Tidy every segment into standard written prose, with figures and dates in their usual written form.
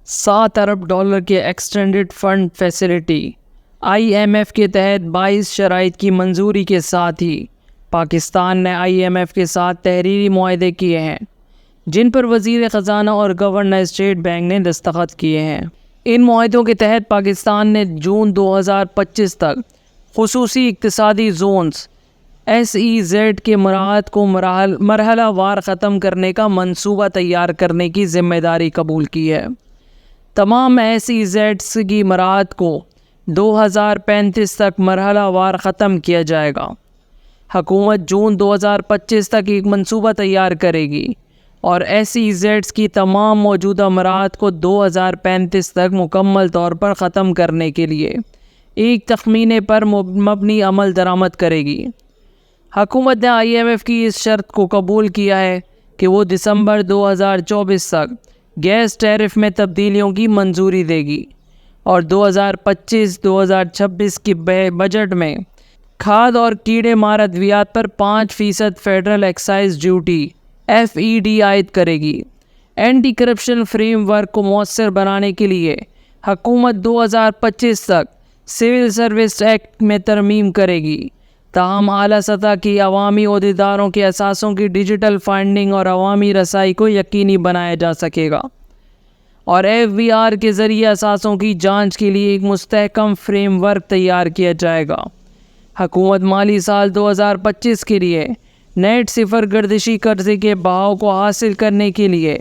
7 ارب dollar کے extended fund facility IMF کے تحت 22 شرائط کی منظوری کے ساتھ ہی پاکستان نے IMF کے ساتھ تحریری معاہدے کیے ہیں جن پر وزیر خزانہ اور گورنر اسٹیٹ بینک نے دستخط کیے ہیں۔ ان معاہدوں کے تحت پاکستان نے جون 2025 تک خصوصی اقتصادی زونز SEZ کے مراحت کو مرحلہ وار ختم کرنے کا منصوبہ تیار کرنے کی ذمہ داری قبول کی ہے۔ تمام SEZs کی مراحت کو 2035 تک مرحلہ وار ختم کیا جائے گا۔ حکومت جون 2025 تک ایک منصوبہ تیار کرے گی اور SEZs کی تمام موجودہ مراحت کو 2035 تک مکمل طور پر ختم کرنے کے لیے ایک تخمینے پر مبنی عمل درآمد کرے گی۔ حکومت نے IMF کی اس شرط کو قبول کیا ہے کہ وہ دسمبر 2024 تک گیس ٹیرف میں تبدیلیوں کی منظوری دے گی اور 2025-2026 کی بجٹ میں کھاد اور کیڑے مار ادویات پر 5% فیڈرل ایکسائز ڈیوٹی FED عائد کرے گی۔ اینٹی کرپشن فریم ورک کو مؤثر بنانے کے لیے حکومت 2025 تک سول سروس ایکٹ میں ترمیم کرے گی، تاہم اعلیٰ سطح کی عوامی عہدیداروں کے اثاثوں کی ڈیجیٹل فائنڈنگ اور عوامی رسائی کو یقینی بنایا جا سکے گا، اور FBR کے ذریعے اثاثوں کی جانچ کے لیے ایک مستحکم فریم ورک تیار کیا جائے گا۔ حکومت مالی سال 2025 کے لیے نیٹ صفر گردشی قرضے کے بہاؤ کو حاصل کرنے کے لیے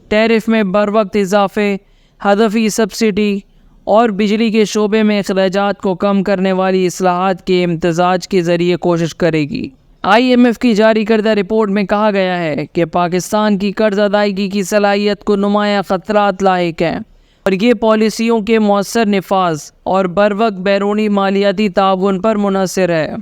ٹیرف میں بروقت اضافے، ہدفی سبسڈی اور بجلی کے شعبے میں اخراجات کو کم کرنے والی اصلاحات کے امتزاج کے ذریعے کوشش کرے گی۔ IMF کی جاری کردہ رپورٹ میں کہا گیا ہے کہ پاکستان کی قرض ادائیگی کی صلاحیت کو نمایاں خطرات لاحق ہیں اور یہ پالیسیوں کے مؤثر نفاذ اور بروقت بیرونی مالیاتی تعاون پر منحصر ہے۔